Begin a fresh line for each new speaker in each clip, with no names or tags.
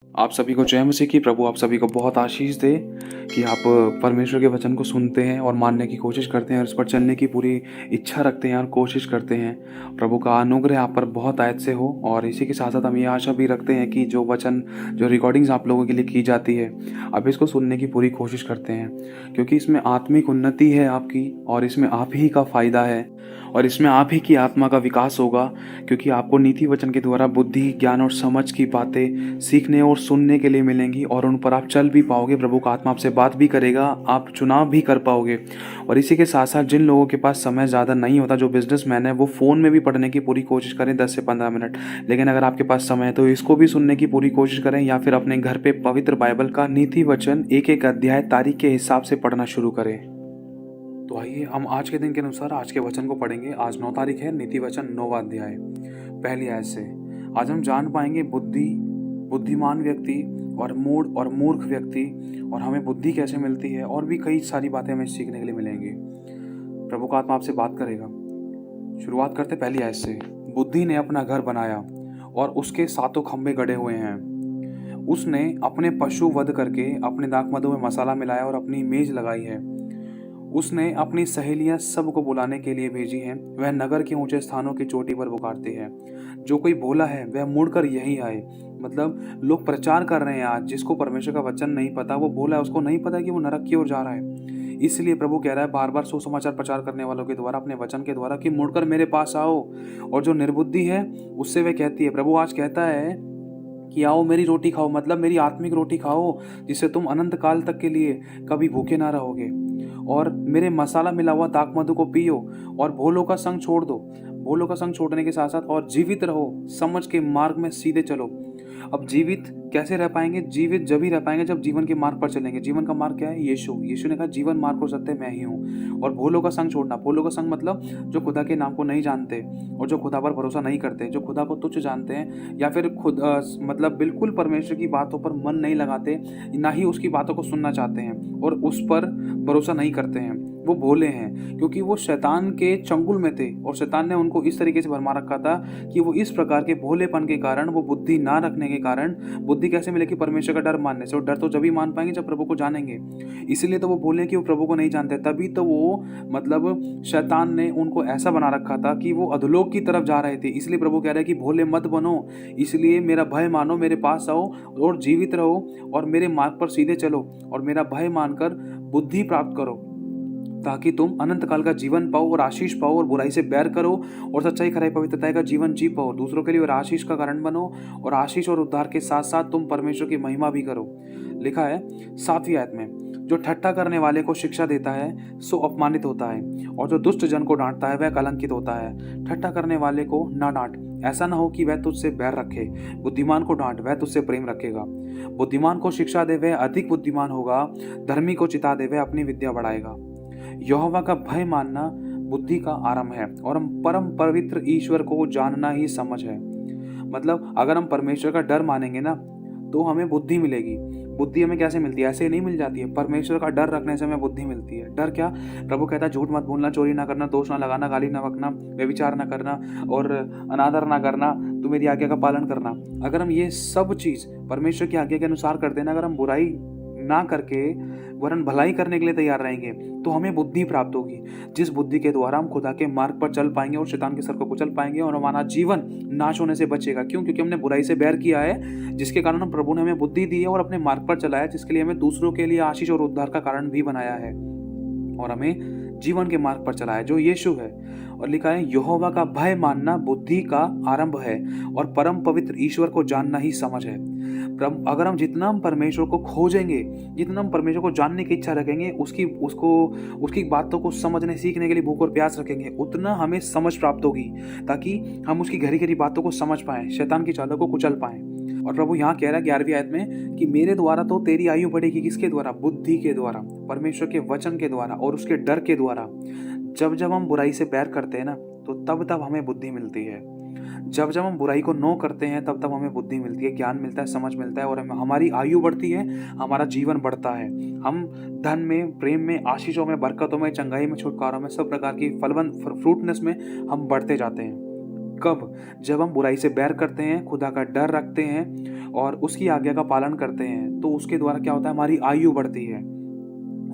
आप सभी को जय मसीह की। प्रभु आप सभी को बहुत आशीष दे कि आप परमेश्वर के वचन को सुनते हैं और मानने की कोशिश करते हैं और इस पर चलने की पूरी इच्छा रखते हैं और कोशिश करते हैं। प्रभु का अनुग्रह आप पर बहुत आयत से हो। और इसी के साथ साथ हम ये आशा भी रखते हैं कि जो वचन जो रिकॉर्डिंग्स आप लोगों के लिए की जाती है, आप इसको सुनने की पूरी कोशिश करते हैं, क्योंकि इसमें आत्मिक उन्नति है आपकी, और इसमें आप ही का फ़ायदा है, और इसमें आप ही की आत्मा का विकास होगा। क्योंकि आपको नीति वचन के द्वारा बुद्धि, ज्ञान और समझ की बातें सीखने और सुनने के लिए मिलेंगी, और उन पर आप चल भी पाओगे। प्रभु का आत्मा आपसे बात भी करेगा, आप चुनाव भी कर पाओगे। और इसी के साथ साथ जिन लोगों के पास समय ज़्यादा नहीं होता, जो बिजनेसमैन है, वो फ़ोन में भी पढ़ने की पूरी कोशिश करें 10 से 15 मिनट। लेकिन अगर आपके पास समय है तो इसको भी सुनने की पूरी कोशिश करें, या फिर अपने घर पे पवित्र बाइबल का नीति वचन एक एक अध्याय तारीख के हिसाब से पढ़ना शुरू करें। तो आइए हम आज के दिन के अनुसार आज के वचन को पढ़ेंगे। आज 9 तारीख है। नीति वचन 9वां अध्याय पहली आयत से आज हम जान पाएंगे बुद्धिमान व्यक्ति और मूढ़ और मूर्ख व्यक्ति, और हमें बुद्धि कैसे मिलती है, और भी कई सारी बातें हमें सीखने के लिए मिलेंगी। प्रभु का आत्मा आपसे बात करेगा। शुरुआत करते पहली आयत से। बुद्धि ने अपना घर बनाया और उसके सातों खंभे गड़े हुए हैं। उसने अपने पशु वध करके अपने दाख मधु में मसाला मिलाया और अपनी मेज लगाई है। उसने अपनी सहेलियां सबको बुलाने के लिए भेजी हैं। वह नगर के ऊंचे स्थानों की चोटी पर पुकारती है। जो कोई भोला है वह मुड़कर यहीं आए। मतलब लोग प्रचार कर रहे हैं आज, जिसको परमेश्वर का वचन नहीं पता, वो भोला है, उसको नहीं पता कि वो नरक की ओर जा रहा है। इसलिए प्रभु कह रहा है बार बार सुसमाचार प्रचार करने वालों के द्वारा, अपने वचन के द्वारा, कि मुड़कर मेरे पास आओ। और जो निर्बुद्धि है उससे वह कहती है, प्रभु आज कहता है कि आओ मेरी रोटी खाओ, मतलब मेरी आत्मिक रोटी खाओ, जिससे तुम अनंत काल तक के लिए कभी भूखे ना रहोगे। और मेरे मसाला मिला हुआ दाख मधु को पियो, और भोलों का संग छोड़ दो। भोलों का संग छोड़ने के साथ साथ और जीवित रहो, समझ के मार्ग में सीधे चलो। अब जीवित कैसे रह पाएंगे? जीवित जब ही रह पाएंगे जब जीवन के मार्ग पर चलेंगे। जीवन का मार्ग क्या है? यीशु ने कहा जीवन मार्ग और सत्य मैं ही हूँ। और भोलों का संग छोड़ना, भोलों का संग मतलब जो खुदा के नाम को नहीं जानते और जो खुदा पर भरोसा नहीं करते, जो खुदा को तुच्छ जानते हैं, या फिर खुद मतलब बिल्कुल परमेश्वर की बातों पर मन नहीं लगाते, ना ही उसकी बातों को सुनना चाहते हैं और उस पर भरोसा नहीं करते हैं, वो भोले हैं। क्योंकि वो शैतान के चंगुल में थे और शैतान ने उनको इस तरीके से भरमा रखा था कि वो इस प्रकार के भोलेपन के कारण, वो बुद्धि ना रखने के कारण, बुद्धि कैसे मिलेगी? परमेश्वर का डर मानने से। और डर तो जब ही मान पाएंगे जब प्रभु को जानेंगे। इसलिए तो वो बोले कि वो प्रभु को नहीं जानते, तभी तो वो मतलब शैतान ने उनको ऐसा बना रखा था कि वो अधोलोक की तरफ जा रहे थे। इसलिए प्रभु कह रहे हैं कि भोले मत बनो, इसलिए मेरा भय मानो, मेरे पास आओ और जीवित रहो और मेरे मार्ग पर सीधे चलो और मेरा भय मानकर बुद्धि प्राप्त करो, ताकि तुम अनंत काल का जीवन पाओ और आशीष पाओ, और बुराई से बैर करो और सच्चाई, खराई, पवित्रता का जीवन जी पाओ, दूसरों के लिए और आशीष का कारण बनो, और आशीष और उद्धार के साथ साथ तुम परमेश्वर की महिमा भी करो। लिखा है 7वीं आयत में, जो ठट्ठा करने वाले को शिक्षा देता है सो अपमानित होता है, और जो दुष्ट जन को डांटता है वह कलंकित होता है। ठट्ठा करने वाले को ना डांट, ऐसा ना हो कि वह तुझसे बैर रखे। बुद्धिमान को डांट, वह तुझसे प्रेम रखेगा। बुद्धिमान को शिक्षा दे, वह अधिक बुद्धिमान होगा। धर्मी को चिता दे, वह अपनी विद्या बढ़ाएगा। यहोवा का भय मानना बुद्धि का आरंभ है, और हम परम पवित्र ईश्वर को जानना ही समझ है। मतलब अगर हम परमेश्वर का डर मानेंगे ना, तो हमें बुद्धि मिलेगी। बुद्धि हमें कैसे मिलती है? ऐसे ही नहीं मिल जाती है। परमेश्वर का डर रखने से हमें बुद्धि मिलती है। डर क्या? प्रभु कहता है झूठ मत बोलना, चोरी ना करना, दोष ना लगाना, गाली ना बकना, व्यभिचार ना करना और अनादर ना करना, तू मेरी आज्ञा का पालन करना। अगर हम ये सब चीज परमेश्वर की आज्ञा के अनुसार करते हैं ना, अगर हम बुराई ना करके वरन भलाई करने के लिए तैयार रहेंगे, तो हमें बुद्धि प्राप्त होगी, जिस बुद्धि के द्वारा हम खुदा के मार्ग पर चल पाएंगे और शैतान के सर को कुचल पाएंगे, और हमारा जीवन नाश होने से बचेगा। क्यों? क्योंकि हमने बुराई से बैर किया है, जिसके कारण हम प्रभु ने हमें बुद्धि दी है और अपने मार्ग पर चलाया, जिसके लिए हमें दूसरों के लिए आशीष और उद्धार का कारण भी बनाया है, और हमें जीवन के मार्ग पर चलाया जो यीशु है। और लिखा है यहोवा का भय मानना बुद्धि का आरंभ है, और परम पवित्र ईश्वर को जानना ही समझ है। अगर हम जितना हम परमेश्वर को खोजेंगे, जितना हम परमेश्वर को जानने की इच्छा रखेंगे, उसकी बातों को समझने सीखने के लिए भूख और प्यास रखेंगे, उतना हमें समझ प्राप्त होगी, ताकि हम उसकी गहरी गहरी बातों को समझ पाएं, शैतान की चालों को कुचल पाएं। और प्रभु यहाँ कह रहा है 11वीं आयत में कि मेरे द्वारा तो तेरी आयु बढ़ेगी। किसके द्वारा? बुद्धि के द्वारा, परमेश्वर के वचन के द्वारा और उसके डर के द्वारा। जब हम बुराई से बैर करते हैं ना, तो तब हमें बुद्धि मिलती है। जब हम बुराई को नो करते हैं, तब हमें बुद्धि मिलती है, ज्ञान मिलता है, समझ मिलता है, और हमारी आयु बढ़ती है, हमारा जीवन बढ़ता है। हम धन में, प्रेम में, आशीषों में, बरकतों में, चंगाई में, छुटकारों में, सब प्रकार की फलवंत फ्रूटनेस में हम बढ़ते जाते हैं। कब? जब हम बुराई से बैर करते हैं, खुदा का डर रखते हैं और उसकी आज्ञा का पालन करते हैं, तो उसके द्वारा क्या होता है, हमारी आयु बढ़ती है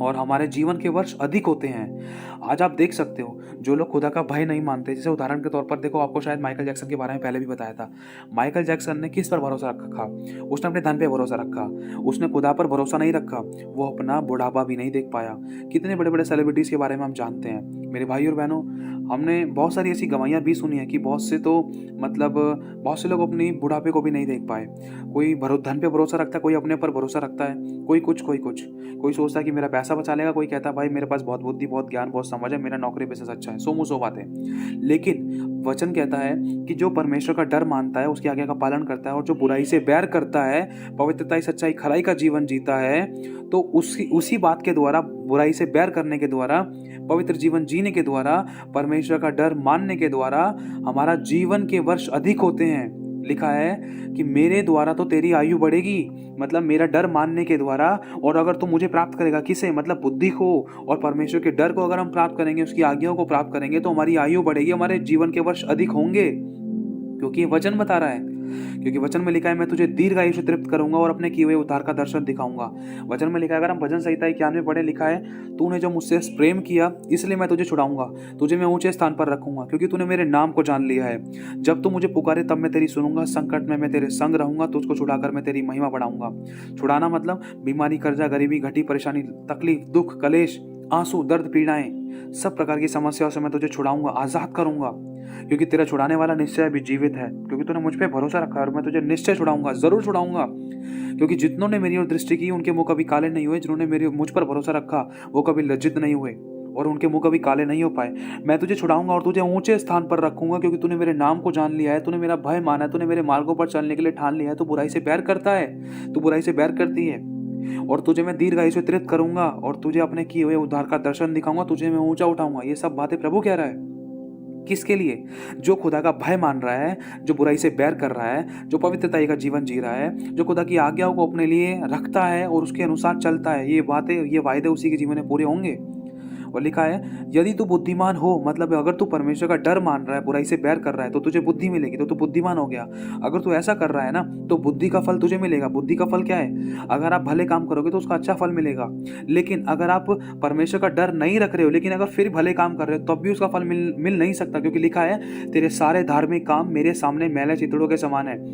और हमारे जीवन के वर्ष अधिक होते हैं। आज आप देख सकते हो, जो लोग खुदा का भय नहीं मानते, जैसे उदाहरण के तौर पर देखो, आपको शायद माइकल जैक्सन के बारे में पहले भी बताया था। माइकल जैक्सन ने किस पर भरोसा रखा? उसने अपने धन पे भरोसा रखा, उसने खुदा पर भरोसा नहीं रखा, वो अपना बुढ़ापा भी नहीं देख पाया। कितने बड़े-बड़े सेलिब्रिटीज़ के बारे में हम जानते हैं। मेरे भाई और बहनों, हमने बहुत सारी ऐसी गवाहियाँ भी सुनी हैं कि बहुत से लोग अपनी बुढ़ापे को भी नहीं देख पाए। कोई धन पे भरोसा रखता है, कोई अपने पर भरोसा रखता है, कोई कुछ, कोई कुछ। कोई सोचता है कि मेरा पैसा बचा लेगा, कोई कहता है भाई मेरे पास बहुत बुद्धि, बहुत ज्ञान, बहुत समझ है, मेरा नौकरी बिज़नेस अच्छा है। सौ मुँह सौ बातें। लेकिन वचन कहता है कि जो परमेश्वर का डर मानता है, उसकी आज्ञा का पालन करता है और जो बुराई से बैर करता है, पवित्रता, सच्चाई, खराई का जीवन जीता है, तो उसी बात के द्वारा, बुराई से बैर करने के द्वारा, पवित्र जीवन जीने के द्वारा, परमेश्वर का डर मानने के द्वारा हमारा जीवन के वर्ष अधिक होते हैं। लिखा है कि मेरे द्वारा तो तेरी आयु बढ़ेगी, मतलब मेरा डर मानने के द्वारा। और अगर तू मुझे प्राप्त करेगा, किसे? मतलब बुद्धि को और परमेश्वर के डर को अगर हम प्राप्त करेंगे, उसकी आज्ञाओं को प्राप्त करेंगे, तो हमारी आयु बढ़ेगी, हमारे जीवन के वर्ष अधिक होंगे, क्योंकि ये वचन बता रहा है। क्योंकि वचन में लिखा है, मैं तुझे दीर्घ आयु से तृप्त करूंगा और अपने किए हुए उद्धार का दर्शन दिखाऊंगा। वचन में लिखा है, अगर हम भजन संहिता 91 पढ़े, लिखा है, तूने जो मुझसे प्रेम किया इसलिए मैं तुझे छुड़ाऊंगा, तुझे मैं ऊंचे स्थान पर रखूंगा, क्योंकि तूने मेरे नाम को जान लिया है। जब तू मुझे पुकारे तब मैं तेरी सुनूंगा, संकट में मैं तेरे संग रहूंगा, तुझको छुड़ाकर मैं तेरी महिमा बढ़ाऊंगा। छुड़ाना मतलब बीमारी, कर्जा, गरीबी, घटी परेशानी, तकलीफ, दुख, कलेश, आंसू, दर्द, पीड़ाएं, सब प्रकार की समस्याओं से मैं तुझे छुड़ाऊंगा, आजाद करूंगा, क्योंकि तेरा छुड़ाने वाला निश्चय भी जीवित है। क्योंकि तूने मुझ पे भरोसा रखा है और मैं तुझे निश्चय छुड़ाऊंगा, जरूर छुड़ाऊंगा। क्योंकि जितनों ने मेरी ओर दृष्टि की, उनके मुंह कभी काले नहीं हुए। जिन्होंने मुझ पर भरोसा रखा, वो कभी लज्जित नहीं हुए और उनके मुंह कभी काले नहीं हो पाए। मैं तुझे छुड़ाऊंगा और तुझे ऊंचे स्थान पर रखूंगा, क्योंकि तूने मेरे नाम को जान लिया है, तूने मेरा भय माना है, तूने मेरे मार्गों पर चलने के लिए ठान लिया है। तू बुराई से बैर करता है, तू बुराई से बैर करती है, और तुझे मैं दीर्घ आयु से तृप्त करूंगा और तुझे अपने किए हुए उद्धार का दर्शन दिखाऊंगा, तुझे मैं ऊंचा उठाऊंगा। ये सब बातें प्रभु कह रहा है। किसके लिए? जो खुदा का भय मान रहा है, जो बुराई से बैर कर रहा है, जो पवित्रता का जीवन जी रहा है, जो खुदा की आज्ञाओं को अपने लिए रखता है और उसके अनुसार चलता है। ये बातें, ये वायदे उसी के जीवन में पूरे होंगे। और लिखा है, यदि तू बुद्धिमान हो, मतलब अगर तू परमेश्वर का डर मान रहा है, बुराई से बैर कर रहा है, तो तुझे बुद्धि मिलेगी, तो तू बुद्धिमान हो गया। अगर तू ऐसा कर रहा है ना, तो बुद्धि का फल तुझे मिलेगा। बुद्धि का फल क्या है? अगर आप भले काम करोगे तो उसका अच्छा फल मिलेगा। लेकिन अगर आप परमेश्वर का डर नहीं रख रहे हो, लेकिन अगर फिर भले काम कर रहे हो, तब भी उसका फल मिल नहीं सकता, क्योंकि लिखा है, तेरे सारे धार्मिक काम मेरे सामने मैले चितड़ों के समान है।